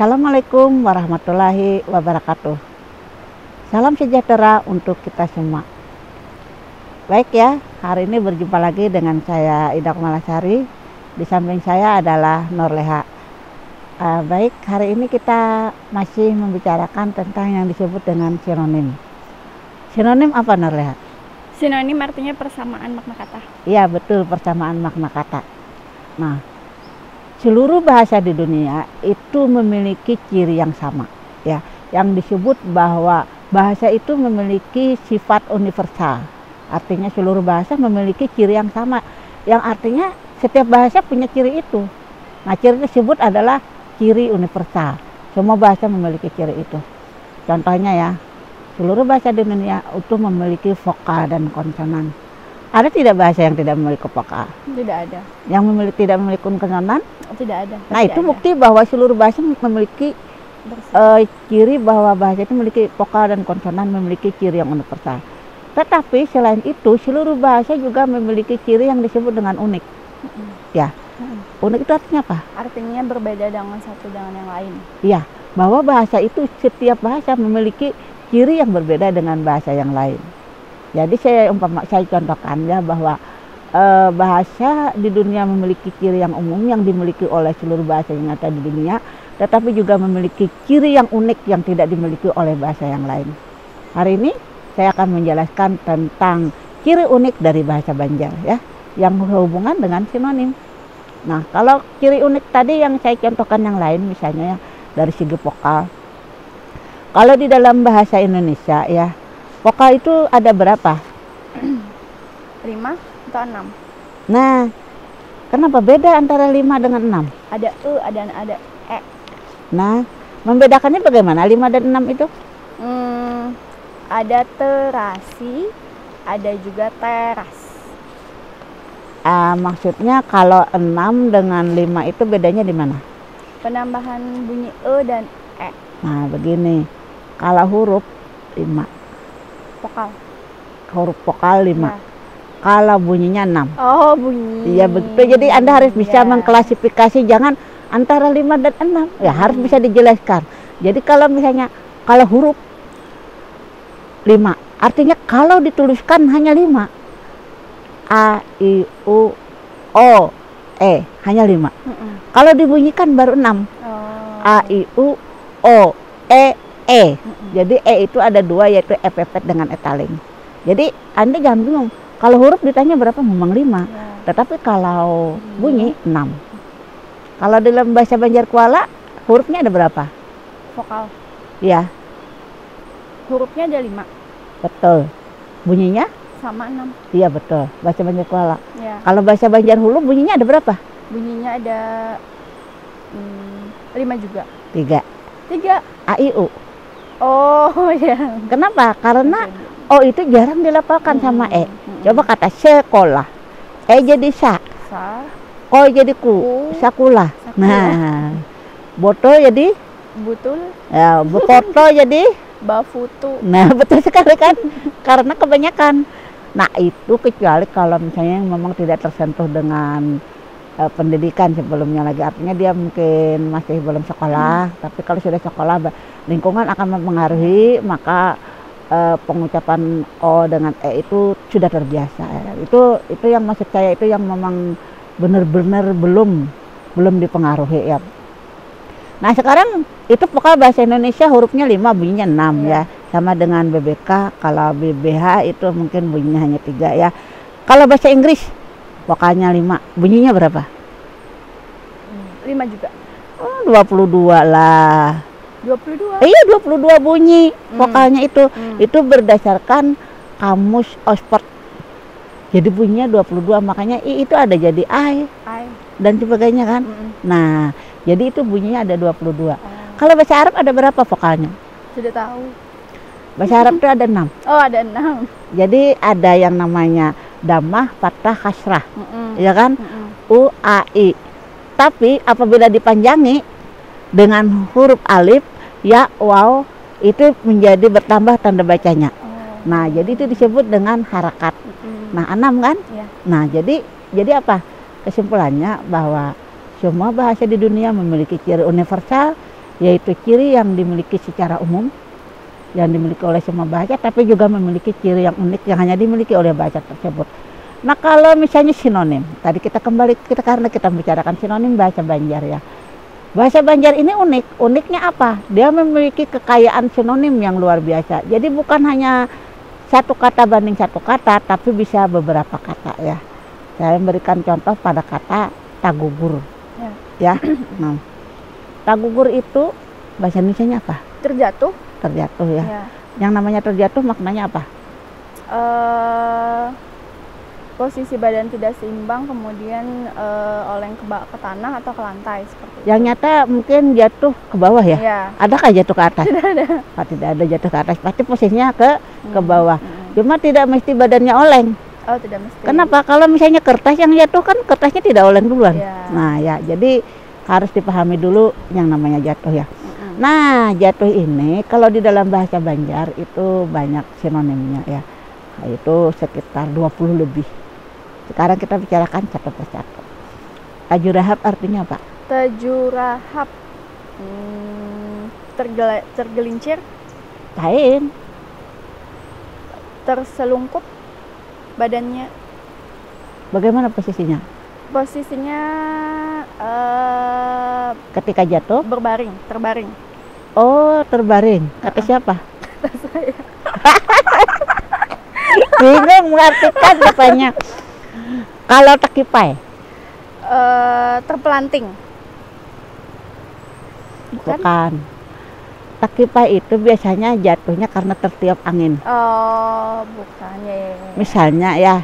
Assalamualaikum warahmatullahi wabarakatuh. Salam sejahtera untuk kita semua. Baik ya, hari ini berjumpa lagi dengan saya Ida Kumalasari. Di samping saya adalah Norleha. Baik, hari ini kita masih membicarakan tentang yang disebut dengan sinonim. Sinonim apa, Norleha? Sinonim artinya persamaan makna kata. Iya, betul, persamaan makna kata. Nah, seluruh bahasa di dunia itu memiliki ciri yang sama, ya, yang disebut bahwa bahasa itu memiliki sifat universal. Artinya seluruh bahasa memiliki ciri yang sama, yang artinya setiap bahasa punya ciri itu. Nah, ciri tersebut adalah ciri universal. Semua bahasa memiliki ciri itu. Contohnya ya, seluruh bahasa di dunia itu memiliki vokal dan konsonan. Ada tidak bahasa yang tidak memiliki vokal? Tidak ada. Yang tidak memiliki konsonan? Tidak ada. Nah, itu bukti bahwa seluruh bahasa memiliki ciri bahwa bahasa itu memiliki vokal dan konsonan, memiliki ciri yang universal. Tetapi selain itu, seluruh bahasa juga memiliki ciri yang disebut dengan unik. Ya, unik itu artinya apa? Artinya berbeda dengan satu dengan yang lain. Iya, bahwa bahasa itu setiap bahasa memiliki ciri yang berbeda dengan bahasa yang lain. Jadi saya contohkan ya bahwa bahasa di dunia memiliki ciri yang umum yang dimiliki oleh seluruh bahasa yang ada di dunia, tetapi juga memiliki ciri yang unik yang tidak dimiliki oleh bahasa yang lain. Hari ini saya akan menjelaskan tentang ciri unik dari bahasa Banjar ya, yang berhubungan dengan sinonim. Nah, kalau ciri unik tadi yang saya contohkan yang lain misalnya ya, dari segi vokal. Kalau di dalam bahasa Indonesia ya, vokal itu ada berapa? 5 atau 6. Nah, kenapa beda antara 5 dengan 6? Ada ada e. Nah, membedakannya bagaimana 5 dan 6 itu? Ada terasi, ada juga teras. Maksudnya kalau 6 dengan 5 itu bedanya di mana? Penambahan bunyi e dan e. Nah, begini. Kalau huruf 5. Vokal. Huruf vokal 5. Ya. Kalau bunyinya 6. Oh, bunyi. Iya, begitu. Jadi Anda harus bisa mengklasifikasi, jangan antara 5 dan 6. Ya, harus bisa dijelaskan. Jadi kalau misalnya kalau huruf 5, artinya kalau dituliskan hanya 5. A, I, U, O, E, hanya 5. Kalau dibunyikan baru 6. A, I, U, O, E, E. Jadi E itu ada 2, yaitu E pepet dengan E taling. Jadi Anda jangan bingung. Kalau huruf ditanya berapa, memang 5. Tetapi kalau bunyi 6. Kalau dalam bahasa Banjar Kuala, hurufnya ada berapa? Vokal. Ya. Hurufnya ada 5. Betul. Bunyinya? Sama 6. Iya, betul. Bahasa Banjar Kuala. Ya. Kalau bahasa Banjar Hulu bunyinya ada berapa? Bunyinya ada 5 juga. 3. A, I, U. Oh ya. Kenapa? Karena O itu jarang dilafalkan sama E. Coba kata sekolah. E jadi sa. Ko jadi ku. Sakula. Nah, boto jadi butul. Ya, boto jadi bafutu. Nah, betul sekali kan? Karena kebanyakan. Nah, itu kecuali kalau misalnya memang tidak tersentuh dengan pendidikan sebelumnya lagi, artinya dia mungkin masih belum sekolah. Tapi kalau sudah sekolah, lingkungan akan mempengaruhi, maka pengucapan O dengan E itu sudah terbiasa. Itu yang maksud saya, itu yang memang benar-benar belum dipengaruhi ya. Nah, sekarang itu vokal bahasa Indonesia hurufnya 5, bunyinya 6 ya. Sama dengan BBK, kalau BBH itu mungkin bunyinya hanya 3 ya. Kalau bahasa Inggris vokalnya 5, bunyinya berapa? 5 juga. 22 lah. 22? Iya, 22 bunyi vokalnya itu. Itu berdasarkan kamus Oxford. Jadi bunyinya 22, makanya I itu ada jadi I. Dan sebagainya kan. Nah, jadi itu bunyinya ada 22. Kalau bahasa Arab ada berapa vokalnya? Sudah tahu. Bahasa Arab itu ada 6. Oh, ada 6. Jadi ada yang namanya damah, fathah, kasrah. Ya kan? U, A, I. Tapi apabila dipanjangi dengan huruf alif, ya, waw, itu menjadi bertambah tanda bacanya. Nah, jadi itu disebut dengan harakat. Nah, 6 kan? Ya. Nah, jadi apa? Kesimpulannya bahwa semua bahasa di dunia memiliki ciri universal yaitu ciri yang dimiliki secara umum, yang dimiliki oleh semua bahasa, tapi juga memiliki ciri yang unik yang hanya dimiliki oleh bahasa tersebut. Nah, kalau misalnya sinonim, tadi karena kita bicarakan sinonim bahasa Banjar ya. Bahasa Banjar ini unik. Uniknya apa? Dia memiliki kekayaan sinonim yang luar biasa. Jadi bukan hanya satu kata banding satu kata, tapi bisa beberapa kata ya. Saya memberikan contoh pada kata tagugur. Ya. Nah, tagugur itu bahasa Indonesianya apa? Terjatuh. Terjatuh ya. Ya. Yang namanya terjatuh maknanya apa? Posisi badan tidak seimbang, kemudian oleng ke tanah atau ke lantai seperti itu. Yang nyata mungkin jatuh ke bawah ya? Ya. Adakah jatuh ke atas? Tidak ada. Oh, tidak ada jatuh ke atas, pasti posisinya ke bawah. Cuma tidak mesti badannya oleng. Oh, tidak mesti. Kenapa? Kalau misalnya kertas yang jatuh kan kertasnya tidak oleng duluan. Ya. Nah ya, jadi harus dipahami dulu yang namanya jatuh ya. Nah, jatuh ini kalau di dalam bahasa Banjar itu banyak sinonimnya ya. Itu sekitar 20 lebih. Sekarang kita bicarakan satu persatu. Tajurahap artinya apa? Tajurahap. Tergelincir, Lain. terselungkup badannya. Bagaimana posisinya? Posisinya Ketika jatuh? terbaring. Oh, terbaring. Kata siapa? Kata saya. Bingung mengartikan katanya. Kalau takipai? Terpelanting. Bukan. Takipai itu biasanya jatuhnya karena tertiup angin. Oh, bukan ya. Misalnya ya,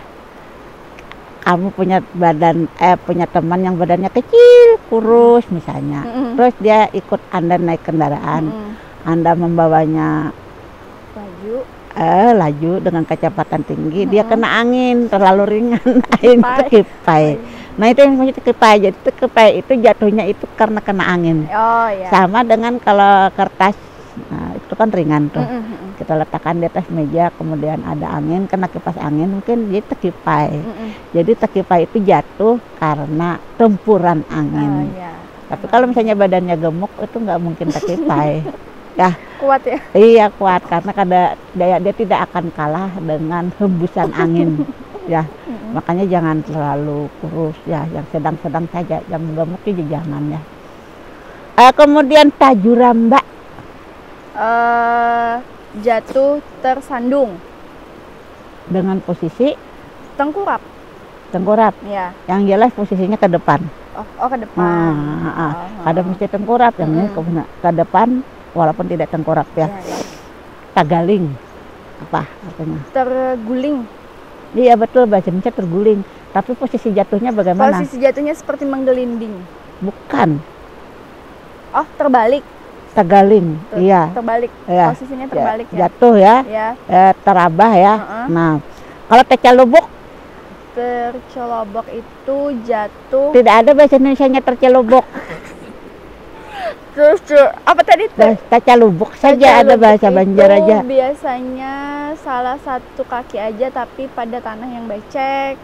kamu punya teman yang badannya kecil, kurus misalnya. Terus dia ikut Anda naik kendaraan. Anda membawanya laju dengan kecepatan tinggi, dia kena angin terlalu ringan, terkipai. Nah, itu yang namanya terkipai. Jadi terkipai itu jatuhnya itu karena kena angin. Oh ya. Sama dengan kalau kertas, nah, itu kan ringan tuh. Kita letakkan di atas meja, kemudian ada angin, kena kipas angin, mungkin jadi terkipai. Jadi terkipai itu jatuh karena tempuran angin. Oh, ya. Tapi kalau misalnya badannya gemuk itu nggak mungkin terkipai. Ya, Kuat ya. iya kuat karena dia tidak akan kalah dengan hembusan angin. Ya, makanya jangan terlalu kurus ya, yang sedang-sedang saja, yang gemuk juga jangan ya. Kemudian tajuramba. Jatuh tersandung Dengan posisi tengkurap. Ya. yang jelas posisinya ke depan. Oh, ke depan. Ada mesti tengkurap, yang ini ke depan walaupun tidak tengkurap ya. Ya. Tagaling apa artinya? Terguling. Iya betul, bahasa Indonesia terguling. Tapi posisi jatuhnya bagaimana? Posisi jatuhnya seperti menggelinding. Bukan. Oh, terbalik. Tagaling. Iya. Terbalik. Ya. Posisinya terbalik ya. Jatuh ya. Ya. Terabah ya. Nah, kalau tercelubuk? Tercelobok itu jatuh. Tidak ada bahasa Indonesianya tercelubuk. Terus apa tadi? Tercelubuk saja, ada bahasa Banjar aja. Biasanya salah satu kaki aja tapi pada tanah yang becek.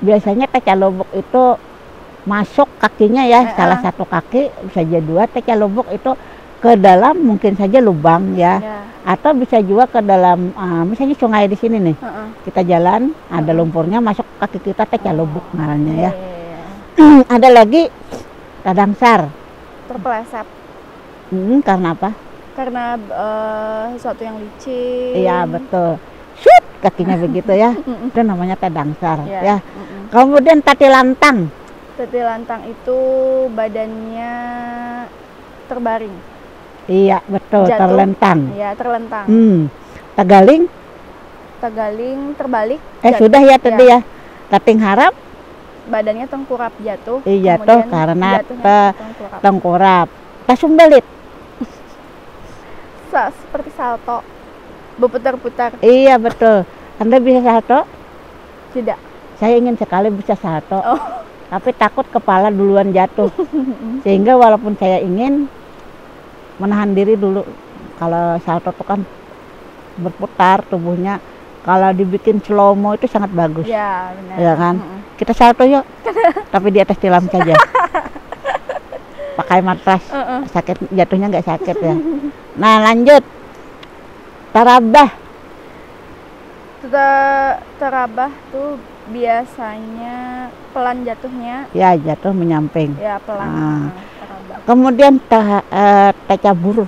Biasanya tercelubuk itu masuk kakinya ya, salah satu kaki bisa jadi dua. Tercelubuk itu ke dalam mungkin saja lubang ya. Atau bisa juga ke dalam misalnya sungai di sini nih. Kita jalan, ada lumpurnya masuk kaki kita, tercelubuk ngarannya ya. Ada lagi kadangsar. Terpeleset. Karena apa? Karena sesuatu yang licin. Iya betul. Shoot kakinya begitu ya. Itu namanya kadangsar ya. Kemudian tatilantang. Tatilantang itu badannya terbaring. Iya betul, Jatuh. terlentang. Iya, terlentang. Tagaling. Tagaling terbalik. Sudah ya tadi ya. Tating harap. Badannya tengkurap jatuh. Iya jatuh karena tengkurap. Tasumbelit. Seperti salto. Berputar-putar. Iya betul. Anda bisa salto? Tidak. Saya ingin sekali bisa salto. Oh. Tapi takut kepala duluan jatuh. Sehingga walaupun saya ingin menahan diri dulu. Kalau salto itu kan berputar tubuhnya. Kalau dibikin slow mo itu sangat bagus. Ya, benar. Ya kan? Kita salto yuk. Tapi di atas tilam saja. pakai matras. Heeh. Sakit jatuhnya nggak sakit ya. Nah lanjut, tarabah. Terabah tuh biasanya pelan jatuhnya, Ya jatuh menyamping. ya pelan. Ah. Terabah. Kemudian tacabur.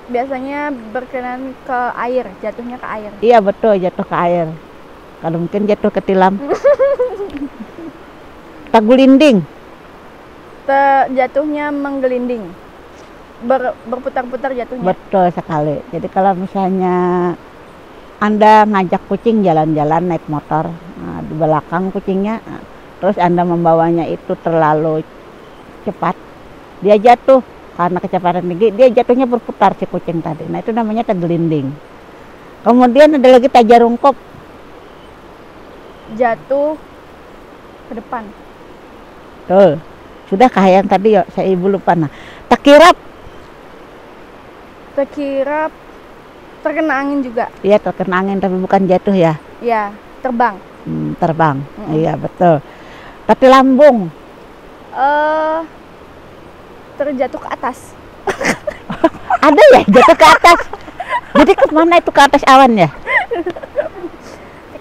Biasanya berkenan ke air, jatuhnya ke air. Iya betul, jatuh ke air. Kalau mungkin jatuh ke tilam. Tagulinding. Jatuhnya menggelinding, berputar-putar jatuhnya. Betul sekali. Jadi kalau misalnya Anda ngajak kucing jalan-jalan naik motor, nah, di belakang kucingnya, nah, terus Anda membawanya itu terlalu cepat, dia jatuh karena kecepatan tinggi, dia jatuhnya berputar si kucing tadi. Nah itu namanya tagulinding. Kemudian ada lagi tajarungkop. Jatuh ke depan. Tuh, sudah kayak yang tadi ya, saya ibu lupa. Nah, takirap. Terkira terkena angin juga. Iya terkena angin tapi bukan jatuh ya. Ya, terbang. Terbang. Mm-mm. Iya betul. Tapi lambung. Terjatuh ke atas. Ada ya jatuh ke atas. Jadi kemana itu, ke atas awan ya?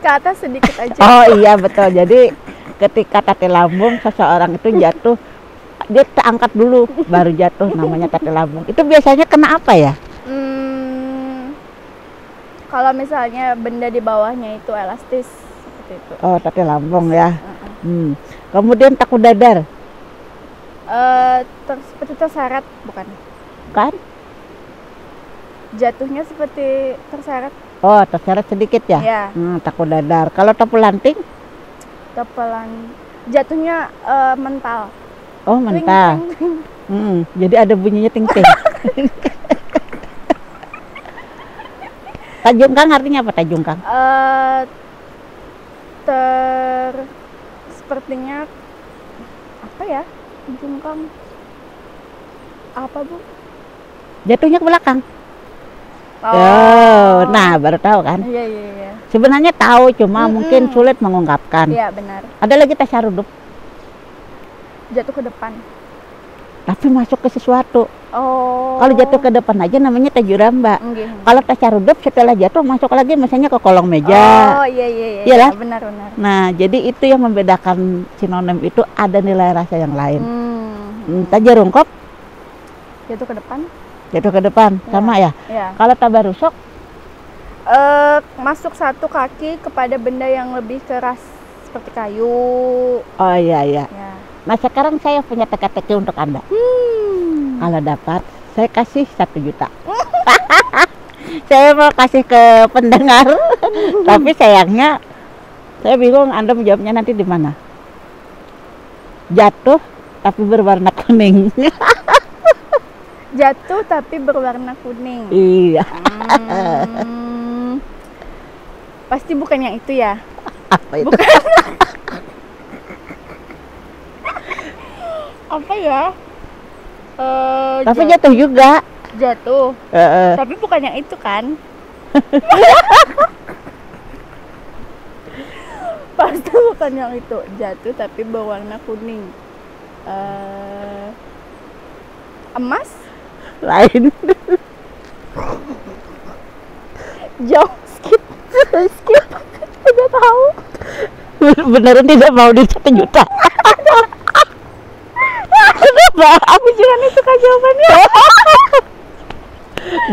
Ke atas sedikit aja. Oh iya betul. Jadi ketika tati lambung seseorang itu jatuh, dia terangkat dulu baru jatuh, namanya tati lambung. Itu biasanya kena apa ya? Kalau misalnya benda di bawahnya itu elastis seperti itu. Oh tati lambung ya. Kemudian takut dadar. Seperti terseret, bukan? Kan? Jatuhnya seperti terseret. Oh terseret sedikit ya? Ya. Takut dadar. Kalau tapu lanting? Tepelan. Jatuhnya mental. Oh mental. Twing, twing. Jadi ada bunyinya ting-ting. Tajungkang artinya apa tajungkang? Sepertinya apa ya? Jungkang. Apa, Bu? Jatuhnya ke belakang. Nah baru tahu kan? Iya. Sebenarnya tahu, cuma mungkin sulit mengungkapkan. Iya, benar. Ada lagi tasarudup, Jatuh ke depan. tapi masuk ke sesuatu. Oh. Kalau jatuh ke depan aja namanya tajuramba. Nggih. Kalau tasarudup setelah jatuh masuk lagi misalnya ke kolong meja. Oh, iya. Iya lah? Benar. Nah, jadi itu yang membedakan sinonim itu, ada nilai rasa yang lain. Tajarungkop Jatuh ke depan. jatuh ke depan, sama ya. Ya. Kalau tabarusok, Masuk satu kaki kepada benda yang lebih keras seperti kayu. oh iya. Ya. Nah sekarang saya punya teka-teki untuk Anda. Kalau dapat, saya kasih 1 juta. Saya mau kasih ke pendengar, tapi sayangnya saya bingung Anda menjawabnya nanti di mana. Jatuh tapi berwarna kuning. Jatuh tapi berwarna kuning. Iya. Pasti bukan yang itu ya. Apa itu? Apa ya? Tapi jatuh juga. Jatuh. Heeh. Tapi bukan yang itu kan? Pasti bukan yang itu. Jatuh tapi berwarna kuning. Emas? Lain. Jauh. Skip. Tidak tahu. Beneran tidak mau di 1 juta. Aku jangan itu kan jawabannya.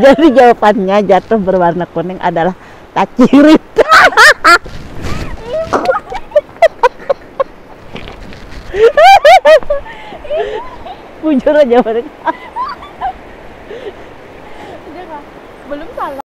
Jadi jawabannya jatuh berwarna kuning adalah tacirit. Bujur aja mereka. Belum salah.